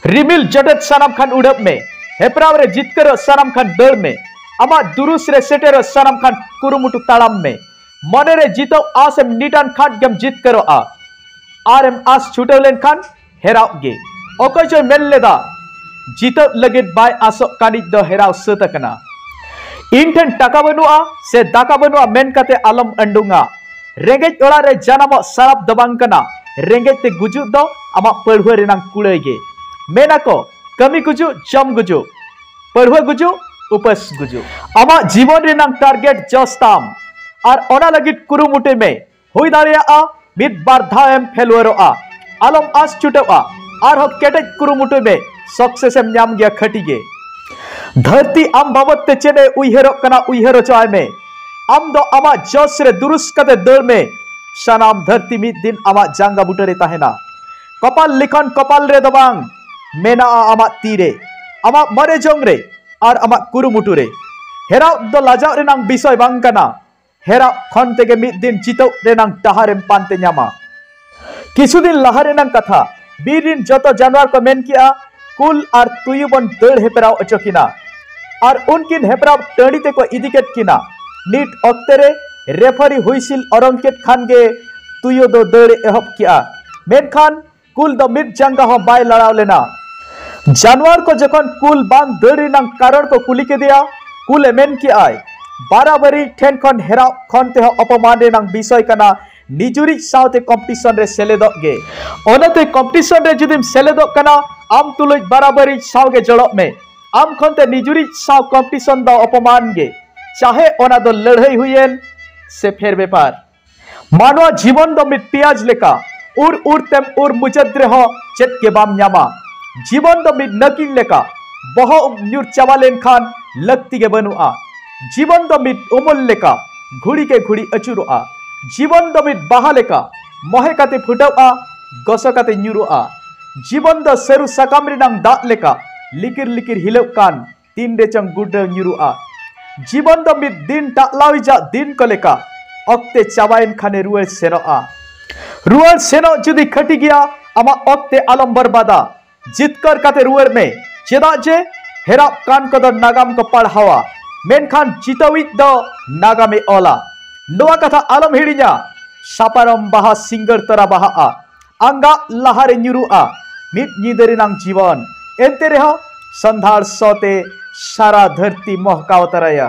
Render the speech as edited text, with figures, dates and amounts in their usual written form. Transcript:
रिमिल जटत सानाम खान उड़ब में हेपराव रे जितकर सानाम खान दड़ में आमा दुरुस रे सेटेर सानाम खान कुरुमुटु ताड़ाम में मने रे जितो आसेम निटान खान गम जितकर आरेम आस छुटो लेन खान हेराव गे ओको जो मेल लेदा जितो लगित बाय आसो कानिज दो हेराव सतकना इंठन टाका बनुआ से दाका बनुआ मेन कते आलम अंडुंगा रेंगेज ओड़ा रे जानामो साराप दबांग कना रेंगेज ते गुजु दो आमा पढ़ुआ रेनांग कुड़ाई गे मेना को कमी गुजु जम गुजु पढ़ुआ गुजु उपस गुजु आमा जीवन रेनांग टारगेट जस्ताम और ओना लगित कुरुमुटे में हुई दाड़ियाआ मिद बार धाएम फेलुअरोआ आलम आस छुटोआ और हो केटेज कुरुमुटे में सक्सेसम ᱧᱟᱢ गया खटी गे धरती आम बाबत ते चेने उइहेरो कना उइहेरो चाय में आम दो आमा जोश रे दुरुस कते दड़ में सानाम धरती मिद दिन आमा जांगा बुटरे ताहेना कपाल लिखन कपाल रे दबांग मेना आमा तीरे आमा मरे जोंग रे और आमा कुरुमुटु रे हेराव दो लाजाव रेनांग बिसय बांग कना हेराव खन तेगे मिद दिन जितो रेनांग डहारेम पानते ᱧᱟᱢᱟ किछु दिन लहा रेनांग कथा बीर दिन जतो जानवर को मेन किया कुल और तुयु बन दड़ हेपराव अचोकिना और उनकिन हेपराव टंडी ते को इदिकेट किना नीट अक्तेरे रेफरी हुइसिल अरंकेट खान गे तुयु दो दड़ एहब किया मेन खान कुल दो मिड जंगा हो बाय लड़ाव लेना जानवर को जखन कुल बांग दड़ी नांग कारण को कुली के दिया कुल मेन की आय बाराबरी ठेन खन हेराव खन ते अपमान रे नांग विषय कना निजुरी साउते कंपटीशन रे सेलेदो गे ओनते कंपटीशन रे जुदिम सेलेदो कना आम तुलुज बाराबरी साउगे जड़ो में आम खनते निजुरी साउ कंपटीशन दो अपमान गे चाहे ओना दो लड़ाई हुईन से फेर बेपार मानवा जीवन दो मिट पियाज लेका उर उर तेम उर मुचद्रे हो चेत के बाम ᱧᱟᱢᱟ जीवन दो मिट नकिन लेका बहो न्यूर चावालेन खान लगती के बनुआ जीवन दो मिट उमल लेका घुड़ी के घुड़ी अचुरुआ जीवन दो मिट बाहा लेका मोहे काते फुटौआ गसो काते ᱧᱩᱨᱩआ जीवन दो सेरु साकाम रिनांग दाग लेका लिकिर लिकिर हिलौ कान तीन रे चंग गुड्डा ᱧᱩᱨᱩआ जीवन दो मिट दिन टालाविजा दिन को लेका अक्ते चावाइन खाने रुअल सेनो जुदी खटी गया आमा अक्ते आलम बर्बादा जितकर काते रुअर में चेदा जे हेराब कान को दो नागाम को पढ़ावा मेनखान चितवित दो नागामे ओला नोआ कथा आलम हिड़िया सापारम बाहा सिंगर तरा बाहा आंगा लहारे ᱧᱩᱨᱩआ मिट ᱧᱤᱫᱟᱹᱨᱤᱱᱟᱝ जीवन एनते रेहा संधार सोते सारा धरती महकाव तरया।